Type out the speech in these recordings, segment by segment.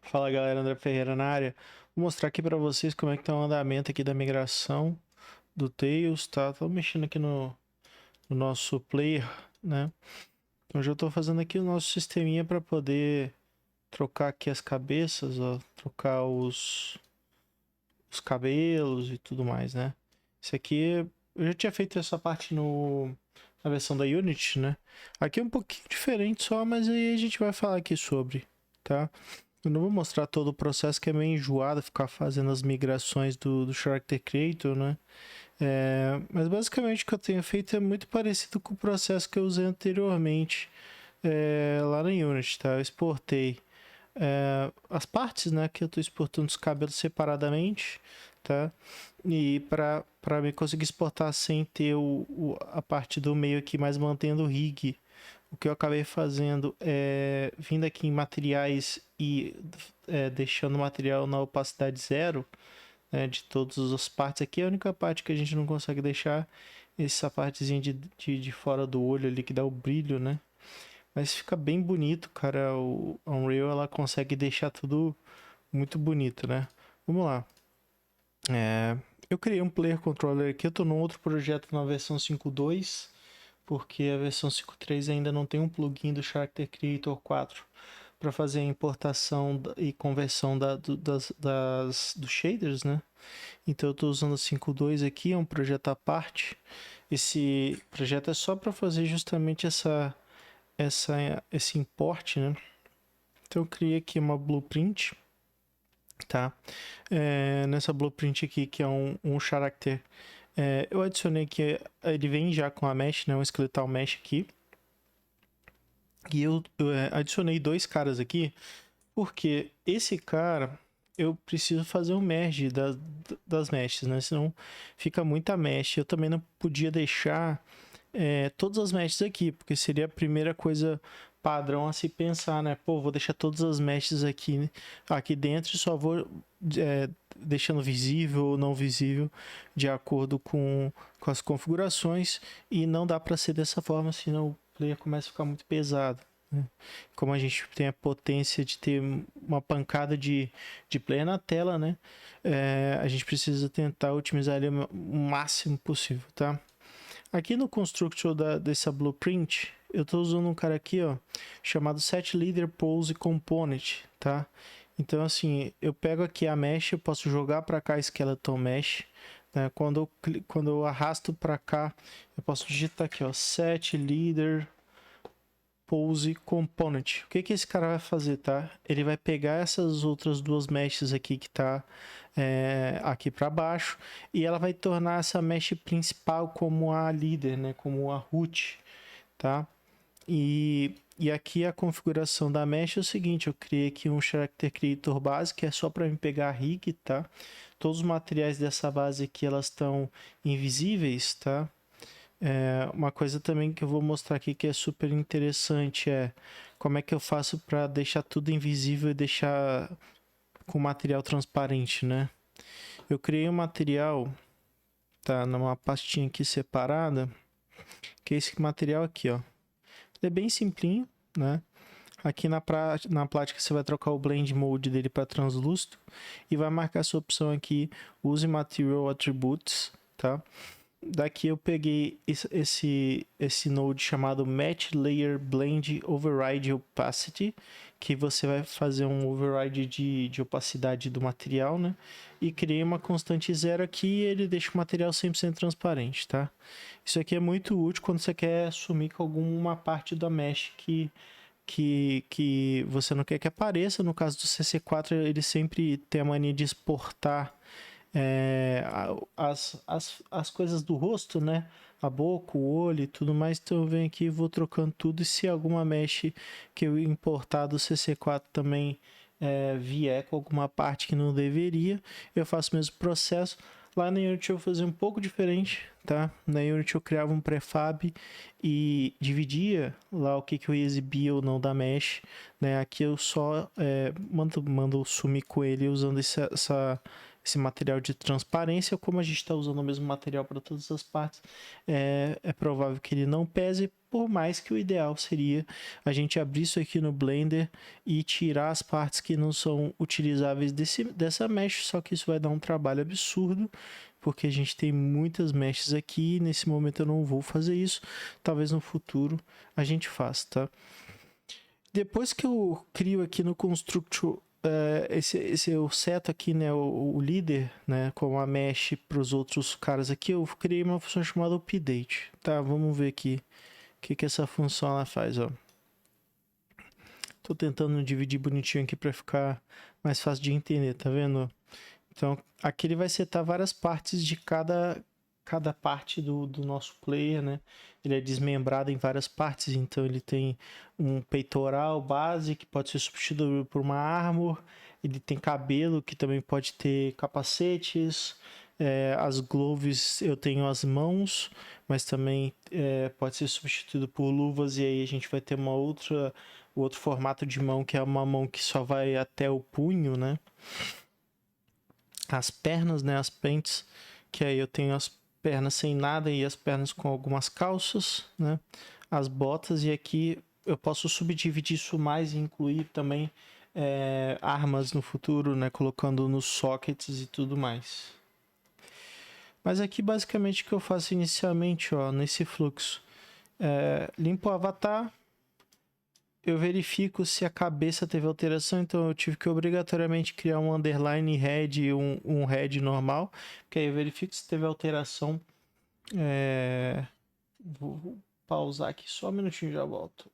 Fala galera, André Ferreira na área. Vou mostrar aqui para vocês como é que tá o andamento aqui da migração do Tails, tá? Tô mexendo aqui no nosso player, né? Então já tô fazendo aqui o nosso sisteminha para poder trocar aqui as cabeças, ó, trocar os cabelos e tudo mais, né? Isso aqui eu já tinha feito essa parte na versão da Unity, né? Aqui é um pouquinho diferente só, mas aí a gente vai falar aqui sobre, tá? Eu não vou mostrar todo o processo que é meio enjoado ficar fazendo as migrações do Character Creator, né? Mas basicamente o que eu tenho feito é muito parecido com o processo que eu usei anteriormente lá na Unity, tá? Eu exportei as partes, né, que eu estou exportando os cabelos separadamente, tá? E para me conseguir exportar sem ter a parte do meio aqui, mas mantendo o rig, o que eu acabei fazendo é vindo aqui em materiais e deixando o material na opacidade zero, né, de todas as partes aqui. A única parte que a gente não consegue deixar é essa partezinha de fora do olho ali que dá o brilho, né? Mas fica bem bonito, cara. A Unreal ela consegue deixar tudo muito bonito, né? Vamos lá. Eu criei um player controller aqui. Eu tô num outro projeto na versão 5.2, porque a versão 5.3 ainda não tem um plugin do Character Creator 4 para fazer a importação e conversão dos shaders, né? Então eu estou usando o 5.2 aqui, é um projeto à parte. Esse projeto é só para fazer justamente esse import, né? Então eu criei aqui uma blueprint, tá? Nessa blueprint aqui, que é um character, eu adicionei que ele vem já com a mesh, né? Um skeletal mesh aqui. E eu adicionei dois caras aqui, porque esse cara eu preciso fazer um merge das meshes, né? Senão fica muita mesh. Eu também não podia deixar todas as meshes aqui, porque seria a primeira coisa padrão a se pensar, né? Pô, vou deixar todas as meshes aqui dentro e só vou deixando visível ou não visível de acordo com as configurações, e não dá para ser dessa forma, senão o player começa a ficar muito pesado, né? Como a gente tem a potência de ter uma pancada de player na tela, né? A gente precisa tentar otimizar ele o máximo possível, tá? Aqui no constructor dessa blueprint, eu estou usando um cara aqui, ó, chamado setLeaderPoseComponent, tá? Então, assim, eu pego aqui a mesh, eu posso jogar para cá a skeleton mesh, né? Quando eu arrasto para cá, eu posso digitar aqui, ó, setLeaderPoseComponent. O que esse cara vai fazer, tá? Ele vai pegar essas outras duas meshes aqui que tá aqui para baixo, e ela vai tornar essa mesh principal como a líder, né? Como a root, tá? E aqui a configuração da mesh é o seguinte: eu criei aqui um Character Creator base, que é só para me pegar a rig, tá? Todos os materiais dessa base aqui, elas estão invisíveis, tá? Uma coisa também que eu vou mostrar aqui que é super interessante é como é que eu faço para deixar tudo invisível e deixar com material transparente, né? Eu criei um material, tá, numa pastinha aqui separada, que é esse material aqui, ó. Ele é bem simplinho, né? Aqui na prática você vai trocar o blend mode dele para translúcido e vai marcar essa opção aqui, use material attributes, tá? Daqui eu peguei esse node chamado Match Layer Blend Override Opacity, que você vai fazer um override de opacidade do material, né? E criei uma constante zero aqui e ele deixa o material 100% transparente, tá? Isso aqui é muito útil quando você quer sumir com alguma parte da mesh que você não quer que apareça. No caso do CC4, ele sempre tem a mania de exportar as coisas do rosto, né? A boca, o olho e tudo mais. Então eu venho aqui e vou trocando tudo. E se alguma mesh que eu importar do CC4 também vier com alguma parte que não deveria, eu faço o mesmo processo. Lá na Unity eu fazia um pouco diferente, tá? Na Unity eu criava um prefab e dividia lá o que eu ia exibir ou não da mesh, né? Aqui eu só mando sumir com ele usando esse material de transparência. Como a gente está usando o mesmo material para todas as partes, é provável que ele não pese, por mais que o ideal seria a gente abrir isso aqui no Blender e tirar as partes que não são utilizáveis dessa mesh, só que isso vai dar um trabalho absurdo, porque a gente tem muitas meshes aqui, e nesse momento eu não vou fazer isso, talvez no futuro a gente faça, tá? Depois que eu crio aqui no Constructor, eu seto aqui, né, o líder, né, com a mesh para os outros caras aqui, eu criei uma função chamada update, tá? Vamos ver aqui o que essa função ela faz, ó. Tô tentando dividir bonitinho aqui para ficar mais fácil de entender, tá vendo? Então, aqui ele vai setar várias partes de cada parte do nosso player, né? Ele é desmembrado em várias partes, então ele tem um peitoral base que pode ser substituído por uma armor, ele tem cabelo que também pode ter capacetes, as gloves eu tenho as mãos, mas também pode ser substituído por luvas, e aí a gente vai ter outro formato de mão, que é uma mão que só vai até o punho, né? As pernas, né, as pants, que aí eu tenho as pernas sem nada e as pernas com algumas calças, né? As botas, e aqui eu posso subdividir isso mais e incluir também armas no futuro, né? Colocando nos sockets e tudo mais. Mas aqui basicamente o que eu faço inicialmente, ó, nesse fluxo, limpo o avatar, eu verifico se a cabeça teve alteração, então eu tive que obrigatoriamente criar um underline head e um head normal, porque aí eu verifico se teve alteração. Vou pausar aqui só um minutinho e já volto.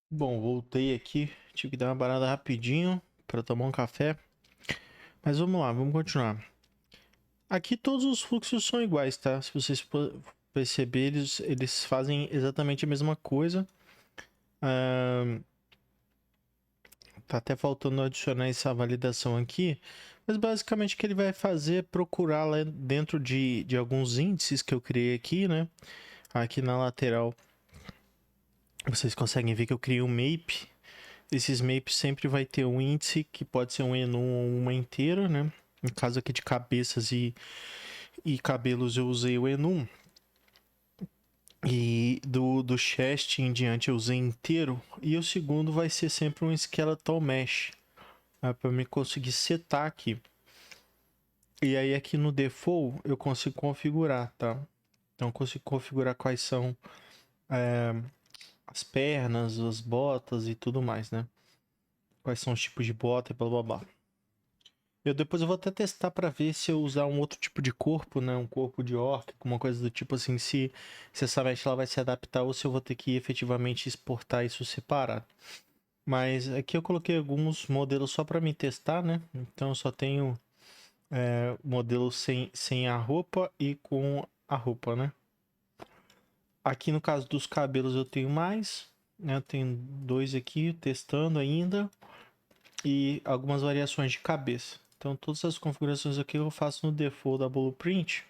Bom, voltei aqui, tive que dar uma parada rapidinho para tomar um café, mas vamos lá, vamos continuar. Aqui todos os fluxos são iguais, tá? Se vocês perceberem, eles fazem exatamente a mesma coisa. Tá até faltando adicionar essa validação aqui, mas basicamente o que ele vai fazer é procurar lá dentro de alguns índices que eu criei aqui, né? Aqui na lateral vocês conseguem ver que eu criei um map. Esses maps sempre vai ter um índice que pode ser um enum ou uma inteira, né? No caso aqui de cabeças e cabelos eu usei o enum. E do chest em diante eu usei inteiro. E o segundo vai ser sempre um skeletal mesh, para me conseguir setar aqui. E aí aqui no default eu consigo configurar, tá? Então eu consigo configurar quais são as pernas, as botas e tudo mais, né? Quais são os tipos de bota e blá blá blá. Depois eu vou até testar para ver se eu usar um outro tipo de corpo, né? Um corpo de orc, alguma coisa do tipo assim, se essa mesh ela vai se adaptar ou se eu vou ter que efetivamente exportar isso separado. Mas aqui eu coloquei alguns modelos só para me testar, né? Então eu só tenho modelo sem a roupa e com a roupa, né? Aqui no caso dos cabelos eu tenho mais, né? Eu tenho 2 aqui testando ainda e algumas variações de cabeça. Então todas as configurações aqui eu faço no default da Blueprint,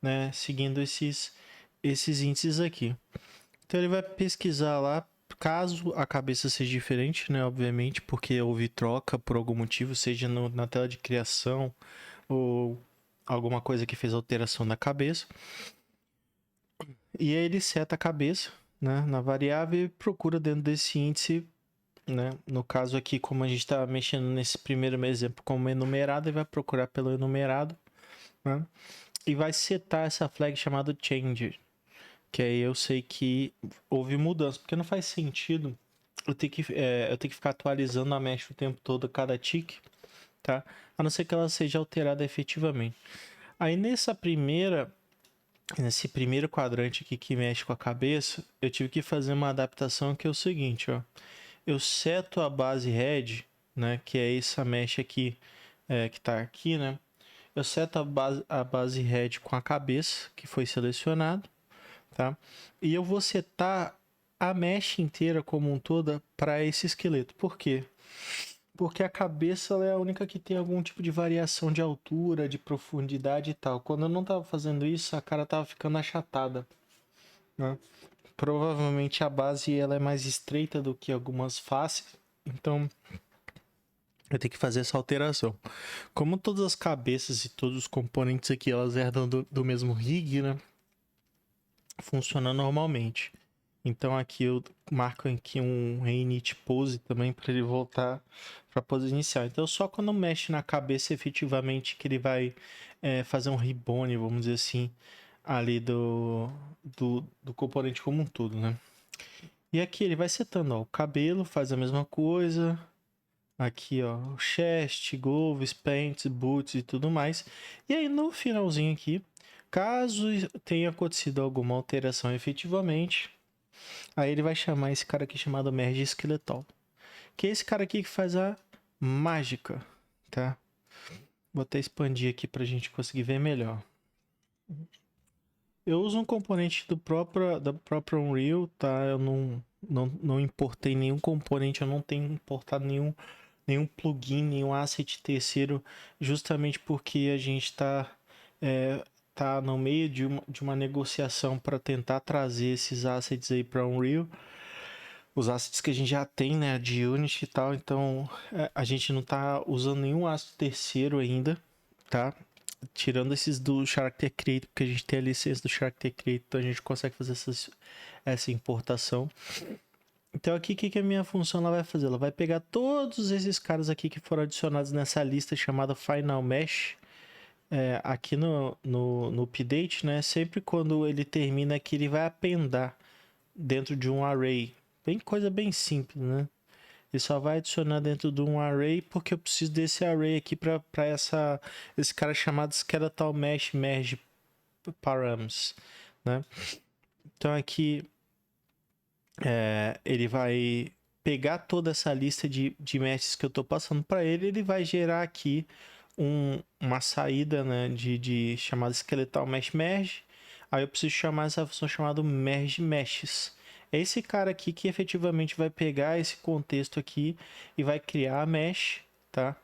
né? Seguindo esses índices aqui. Então ele vai pesquisar lá, caso a cabeça seja diferente, né? Obviamente, porque houve troca por algum motivo, seja na tela de criação ou alguma coisa que fez alteração na cabeça. E aí ele seta a cabeça, né, na variável e procura dentro desse índice, né? No caso aqui, como a gente está mexendo nesse primeiro exemplo como enumerado, ele vai procurar pelo enumerado, né? E vai setar essa flag chamada change, que aí eu sei que houve mudança, porque não faz sentido eu ter que ficar atualizando a mesh o tempo todo, cada tick, tá? A não ser que ela seja alterada efetivamente. Aí nesse primeiro quadrante aqui que mexe com a cabeça, eu tive que fazer uma adaptação que é o seguinte, ó. Eu seto a base head, né, que é essa mesh aqui, que tá aqui, né. Eu seto a base head com a cabeça, que foi selecionado, tá? E eu vou setar a mesh inteira como um toda para esse esqueleto. Por quê? Porque a cabeça ela é a única que tem algum tipo de variação de altura, de profundidade e tal. Quando eu não tava fazendo isso, a cara tava ficando achatada, né? Provavelmente a base ela é mais estreita do que algumas faces. Então, eu tenho que fazer essa alteração. Como todas as cabeças e todos os componentes aqui, elas herdam do mesmo rig, né? Funciona normalmente. Então aqui eu marco aqui um reinit pose também para ele voltar para a pose inicial. Então só quando mexe na cabeça efetivamente que ele vai fazer um rebone, vamos dizer assim, ali do componente como um todo, né? E aqui ele vai setando, ó, o cabelo faz a mesma coisa. Aqui, ó, chest, gloves, pants, boots e tudo mais. E aí no finalzinho aqui, caso tenha acontecido alguma alteração efetivamente, aí ele vai chamar esse cara aqui chamado Merge Skeletal. Que é esse cara aqui que faz a mágica, tá? Vou até expandir aqui pra gente conseguir ver melhor. Eu uso um componente da própria Unreal, tá? Eu não importei nenhum componente, eu não tenho importado nenhum plugin, nenhum asset terceiro, justamente porque a gente tá no meio de uma negociação para tentar trazer esses assets aí para Unreal. Os assets que a gente já tem, né, de Unity e tal, então a gente não tá usando nenhum asset terceiro ainda, tá? Tirando esses do Character Creator, porque a gente tem a licença do Character Creator, então a gente consegue fazer essa importação. Então aqui o que a minha função ela vai fazer? Ela vai pegar todos esses caras aqui que foram adicionados nessa lista chamada Final Mesh. Aqui no update, né? Sempre quando ele termina aqui, ele vai apendar dentro de um array. Coisa bem simples, né? Ele só vai adicionar dentro de um array porque eu preciso desse array aqui para esse cara chamado Skeletal Mesh Merge Params, né? Então aqui ele vai pegar toda essa lista de meshes que eu estou passando para ele, ele vai gerar aqui uma saída, né, de chamada Skeletal Mesh Merge. Aí eu preciso chamar essa função chamada Merge Meshes. É esse cara aqui que efetivamente vai pegar esse contexto aqui e vai criar a mesh, tá?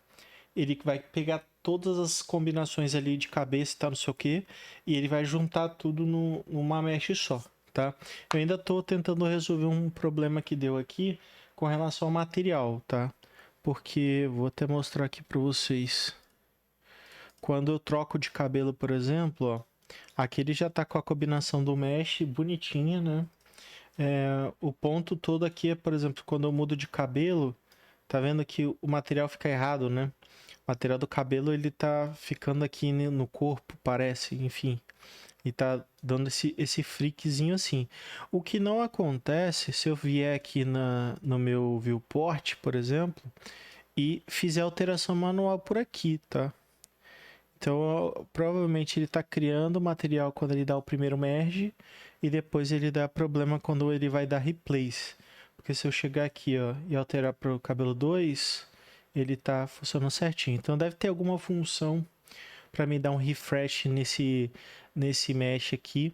Ele vai pegar todas as combinações ali de cabeça e tal, não sei o que, e ele vai juntar tudo numa mesh só, tá? Eu ainda estou tentando resolver um problema que deu aqui com relação ao material, tá? Porque vou até mostrar aqui para vocês. Quando eu troco de cabelo, por exemplo, ó, aqui ele já tá com a combinação do mesh bonitinha, né? O ponto todo aqui é, por exemplo, quando eu mudo de cabelo, tá vendo que o material fica errado, né? O material do cabelo ele tá ficando aqui no corpo, parece, enfim. E tá dando esse freakzinho assim. O que não acontece se eu vier aqui no meu viewport, por exemplo, e fizer alteração manual por aqui, tá? Então, provavelmente ele está criando o material quando ele dá o primeiro merge e depois ele dá problema quando ele vai dar replace. Porque se eu chegar aqui, ó, e alterar para o cabelo 2, ele está funcionando certinho. Então deve ter alguma função para me dar um refresh nesse mesh aqui,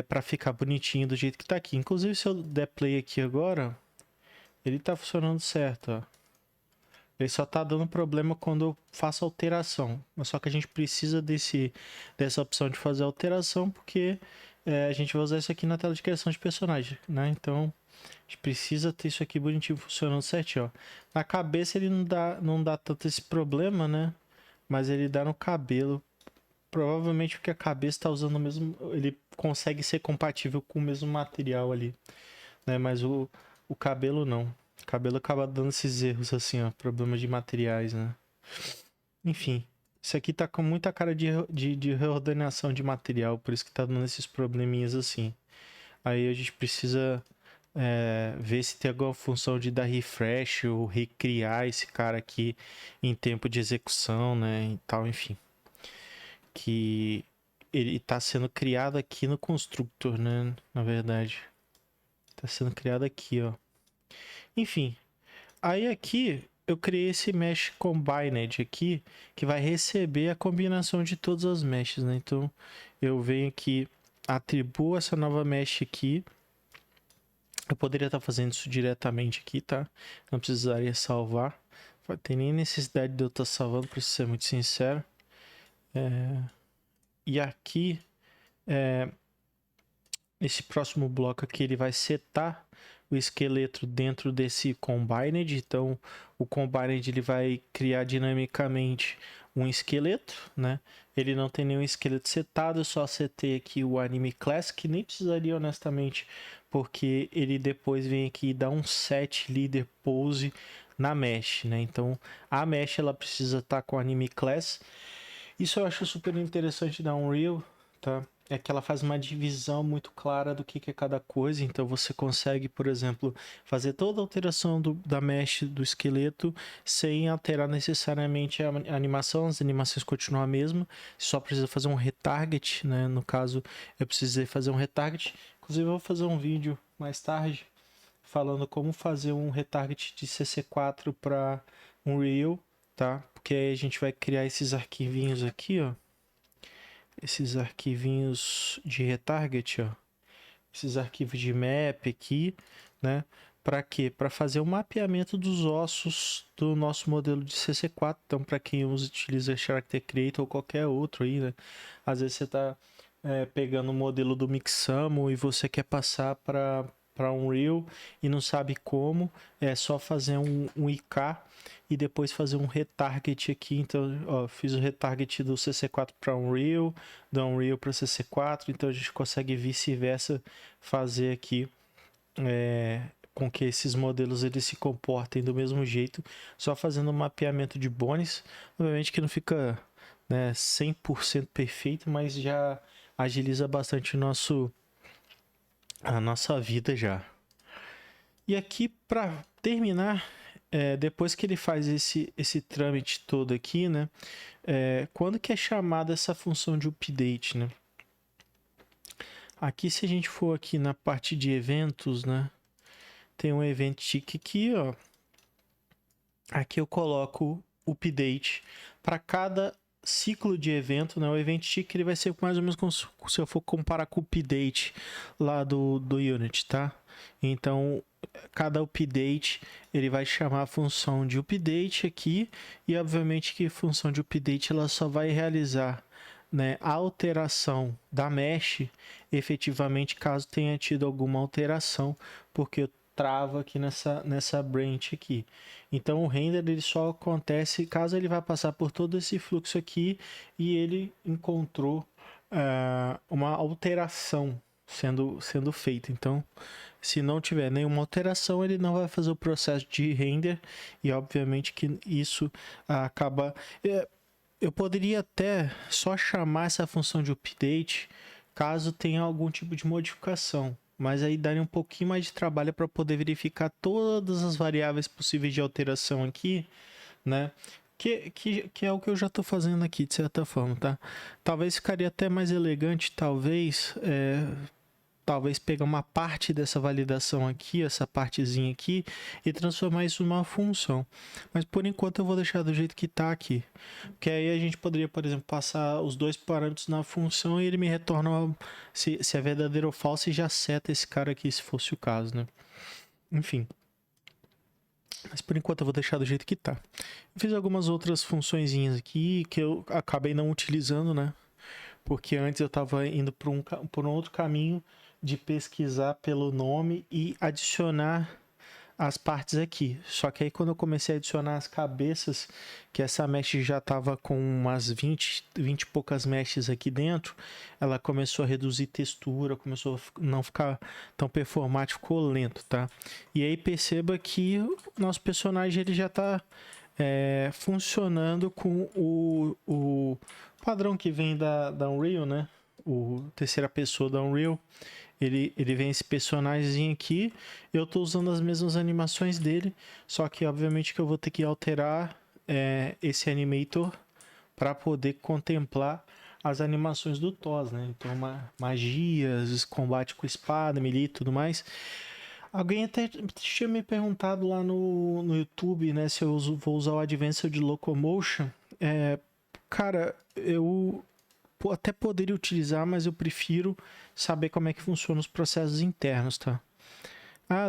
para ficar bonitinho do jeito que está aqui. Inclusive se eu der play aqui agora, ele está funcionando certo, ó. Ele só tá dando problema quando eu faço alteração. Mas só que a gente precisa dessa opção de fazer alteração, porque a gente vai usar isso aqui na tela de criação de personagem, né? Então, a gente precisa ter isso aqui bonitinho funcionando certinho, ó. Na cabeça ele não dá tanto esse problema, né? Mas ele dá no cabelo. Provavelmente porque a cabeça tá usando o mesmo... Ele consegue ser compatível com o mesmo material ali, né? Mas o cabelo não. O cabelo acaba dando esses erros assim, ó, problemas de materiais, né? Enfim, isso aqui tá com muita cara de reordenação de material, por isso que tá dando esses probleminhas assim. Aí a gente precisa ver se tem alguma função de dar refresh ou recriar esse cara aqui em tempo de execução, né? E tal, enfim. Que ele tá sendo criado aqui no constructor, né? Na verdade. Tá sendo criado aqui, ó. Enfim, aí aqui eu criei esse mesh combined aqui, que vai receber a combinação de todas as meshes, né? Então eu venho aqui, atribuo essa nova mesh aqui. Eu poderia estar fazendo isso diretamente aqui, tá? Não precisaria salvar. Não tem nem necessidade de eu estar salvando, para ser muito sincero. E aqui, esse próximo bloco aqui, ele vai setar o esqueleto dentro desse Combined. Então, o Combined ele vai criar dinamicamente um esqueleto, né? Ele não tem nenhum esqueleto setado, eu só setei aqui o Anime Class, que nem precisaria honestamente, porque ele depois vem aqui e dá um set leader pose na mesh, né? Então, a mesh ela precisa estar com Anime Class. Isso eu acho super interessante da Unreal, tá? É que ela faz uma divisão muito clara do que é cada coisa. Então você consegue, por exemplo, fazer toda a alteração da mesh do esqueleto sem alterar necessariamente a animação. As animações continuam a mesma. Só precisa fazer um retarget, né? No caso, eu precisei fazer um retarget. Inclusive, eu vou fazer um vídeo mais tarde falando como fazer um retarget de CC4 para Unreal, tá? Porque aí a gente vai criar esses arquivinhos aqui, ó. Esses arquivinhos de retarget, ó. Esses arquivos de map aqui, né? Para quê? Para fazer o mapeamento dos ossos do nosso modelo de CC4. Então, para quem utiliza Character Creator ou qualquer outro aí, né? Às vezes você está pegando o modelo do Mixamo e você quer passar para Unreal e não sabe como, é só fazer um IK e depois fazer um retarget aqui. Então, ó, fiz o retarget do CC4 para Unreal, do Unreal para CC4, então a gente consegue vice-versa fazer aqui com que esses modelos eles se comportem do mesmo jeito, só fazendo um mapeamento de bones. Obviamente que não fica, né, 100% perfeito, mas já agiliza bastante a nossa vida já. E aqui, para terminar, depois que ele faz esse trâmite todo aqui, né? Quando que é chamada essa função de update, né? Aqui, se a gente for aqui na parte de eventos, né? Tem um event tick aqui, ó. Aqui eu coloco update para cada ciclo de evento, né? O event tick ele vai ser mais ou menos como se eu for comparar com o update lá do Unity, tá? Então, cada update ele vai chamar a função de update aqui e obviamente que a função de update ela só vai realizar, né, a alteração da mesh efetivamente caso tenha tido alguma alteração, porque eu trava aqui nessa branch aqui. Então o render ele só acontece caso ele vá passar por todo esse fluxo aqui e ele encontrou uma alteração sendo feita. Então, se não tiver nenhuma alteração, ele não vai fazer o processo de render e obviamente que isso acaba... Eu poderia até só chamar essa função de update caso tenha algum tipo de modificação, mas aí daria um pouquinho mais de trabalho para poder verificar todas as variáveis possíveis de alteração aqui, né? Que é o que eu já estou fazendo aqui, de certa forma, tá? Talvez ficaria até mais elegante, talvez pegar uma parte dessa validação aqui, essa partezinha aqui, e transformar isso numa função. Mas por enquanto eu vou deixar do jeito que está aqui. Porque aí a gente poderia, por exemplo, passar os dois parâmetros na função e ele me retorna se é verdadeiro ou falso e já seta esse cara aqui, se fosse o caso, né? Enfim. Mas por enquanto eu vou deixar do jeito que está. Eu fiz algumas outras funçõezinhas aqui que eu acabei não utilizando, né? Porque antes eu estava indo por um outro caminho de pesquisar pelo nome e adicionar as partes aqui. Só que aí quando eu comecei a adicionar as cabeças, que essa mesh já estava com umas 20 e poucas meshes aqui dentro, ela começou a reduzir textura, começou a não ficar tão performático, ficou lento, tá? E aí perceba que o nosso personagem ele já está funcionando com o padrão que vem da Unreal, né? O terceira pessoa da Unreal. Ele vem esse personagem aqui. Eu estou usando as mesmas animações dele. Só que obviamente que eu vou ter que alterar esse animator para poder contemplar as animações do TOS, né? Então magias, combate com espada, melee e tudo mais. Alguém até tinha me perguntado lá no YouTube, né, se eu vou usar o Advanced Locomotion. Cara, eu até poderia utilizar, mas eu prefiro saber como é que funcionam os processos internos, tá?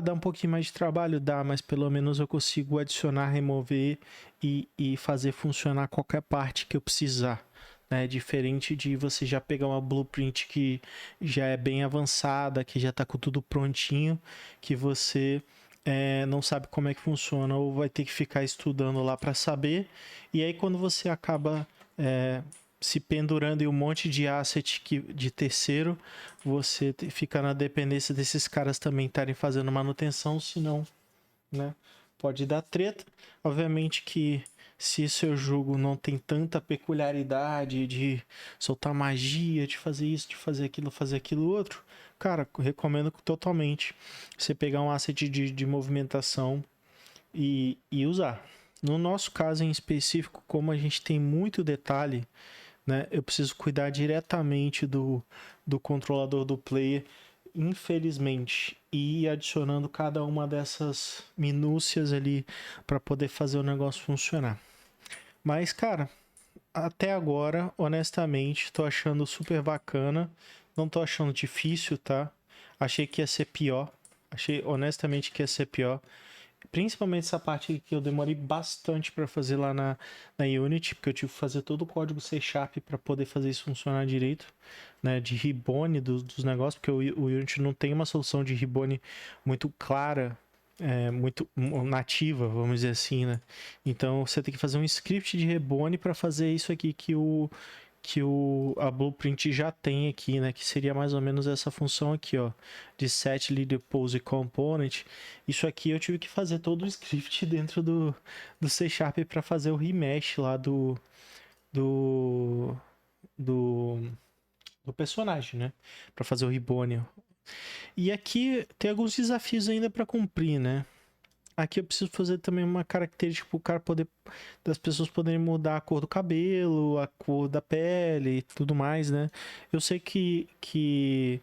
Dá um pouquinho mais de trabalho? Dá, mas pelo menos eu consigo adicionar, remover e fazer funcionar qualquer parte que eu precisar, né? Diferente de você já pegar uma blueprint que já é bem avançada, que já tá com tudo prontinho, que você não sabe como é que funciona ou vai ter que ficar estudando lá para saber. E aí quando você acaba se pendurando em um monte de asset de terceiro, você fica na dependência desses caras também estarem fazendo manutenção, senão, né, pode dar treta. Obviamente que se seu jogo não tem tanta peculiaridade de soltar magia, de fazer isso, de fazer aquilo outro, cara, recomendo totalmente você pegar um asset de movimentação e usar. No nosso caso em específico, como a gente tem muito detalhe, né, eu preciso cuidar diretamente do controlador do player, infelizmente, e ir adicionando cada uma dessas minúcias ali para poder fazer o negócio funcionar. Mas, cara, até agora, honestamente, tô achando super bacana. Não tô achando difícil, tá? Achei que ia ser pior. Achei honestamente que ia ser pior. Principalmente essa parte que eu demorei bastante para fazer lá na Unity, porque eu tive que fazer todo o código C Sharp para poder fazer isso funcionar direito, né? De ribbone dos negócios, porque o Unity não tem uma solução de ribbone muito clara, muito nativa, vamos dizer assim, né? Então você tem que fazer um script de ribbone para fazer isso aqui a Blueprint já tem aqui, né? Que seria mais ou menos essa função aqui, ó, de set leader pose component. Isso aqui eu tive que fazer todo o script dentro do C Sharp para fazer o remesh lá do, do, do personagem, né? Para fazer o ribbone. E aqui tem alguns desafios ainda para cumprir, né? Aqui eu preciso fazer também uma característica para o cara poder, das pessoas poderem mudar a cor do cabelo, a cor da pele e tudo mais, né? Eu sei que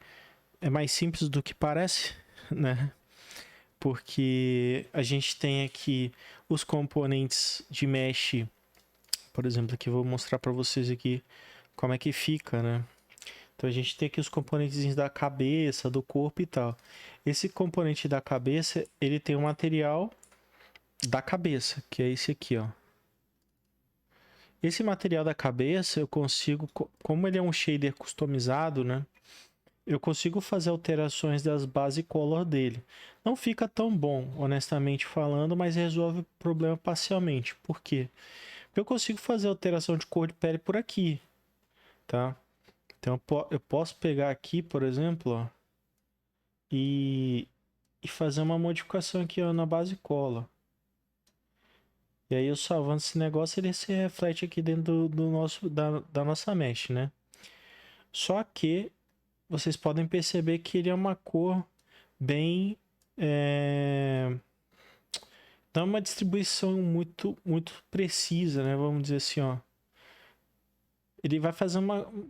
é mais simples do que parece, né? Porque a gente tem aqui os componentes de mesh, por exemplo, aqui eu vou mostrar para vocês aqui como é que fica, né? Então a gente tem aqui os componentes da cabeça, do corpo e tal. Esse componente da cabeça, ele tem um material da cabeça, que é esse aqui, ó. Esse material da cabeça eu consigo, como ele é um shader customizado, né? Eu consigo fazer alterações das base color dele. Não fica tão bom, honestamente falando, mas resolve o problema parcialmente. Por quê? Porque eu consigo fazer alteração de cor de pele por aqui, tá? Então eu posso pegar aqui, por exemplo, ó, e fazer uma modificação aqui, ó, na base color. E aí eu salvando esse negócio, ele se reflete aqui dentro do nosso, da nossa mesh, né? Só que vocês podem perceber que ele é uma cor bem... Não é uma distribuição muito precisa, né? Vamos dizer assim, ó. Ele vai fazer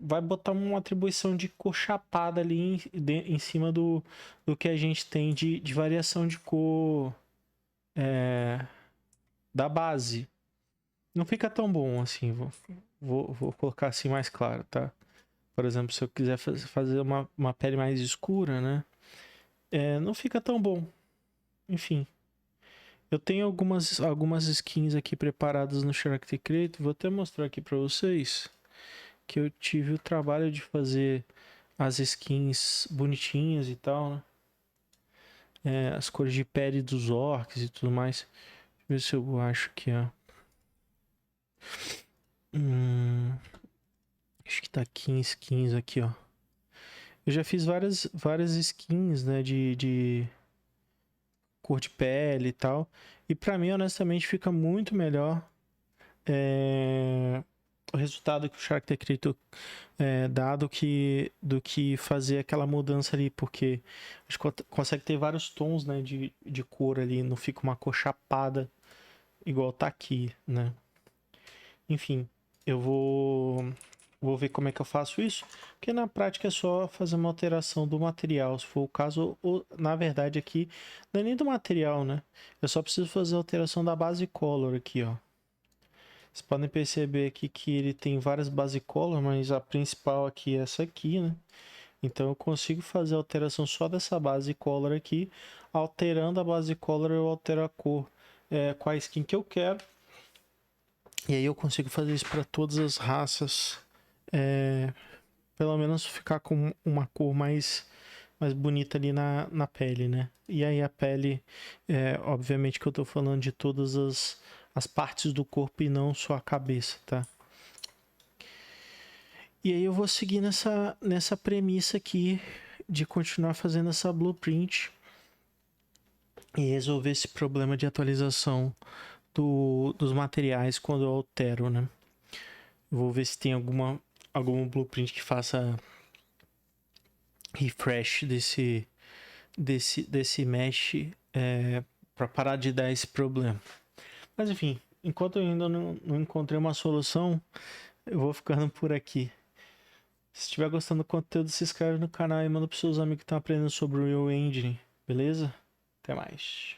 vai botar uma atribuição de cor chapada ali em cima do que a gente tem de variação de cor da base. Não fica tão bom assim, vou colocar assim mais claro, tá? Por exemplo, se eu quiser fazer uma pele mais escura, né? Não fica tão bom. Enfim. Eu tenho algumas skins aqui preparadas no Character Creator. Vou até mostrar aqui pra vocês. Que eu tive o trabalho de fazer as skins bonitinhas e tal, né? As cores de pele dos orcs e tudo mais. Deixa eu ver se eu acho que é. Acho que tá aqui em skins aqui, ó. Eu já fiz várias skins, né, de cor de pele e tal. E pra mim, honestamente, fica muito melhor o resultado que o Character Creator dá do que fazer aquela mudança ali, porque a gente consegue ter vários tons, né, de cor ali, não fica uma cor chapada igual tá aqui, né? Enfim, eu vou ver como é que eu faço isso, porque na prática é só fazer uma alteração do material, se for o caso, ou na verdade aqui não é nem do material, né? Eu só preciso fazer a alteração da base color aqui, ó. Vocês podem perceber aqui que ele tem várias base color, mas a principal aqui é essa aqui, né? Então eu consigo fazer a alteração só dessa base color aqui. Alterando a base color, eu altero a cor com a skin que eu quero. E aí eu consigo fazer isso para todas as raças pelo menos ficar com uma cor mais bonita ali na pele, né? E aí a pele, obviamente que eu tô falando de todas as partes do corpo e não só a cabeça, tá? E aí eu vou seguir nessa premissa aqui de continuar fazendo essa blueprint e resolver esse problema de atualização dos materiais quando eu altero, né? Vou ver se tem algum blueprint que faça refresh desse mesh para parar de dar esse problema. Mas enfim, enquanto eu ainda não encontrei uma solução, eu vou ficando por aqui. Se estiver gostando do conteúdo, se inscreve no canal e manda para seus amigos que estão aprendendo sobre o Unreal Engine, beleza? Até mais.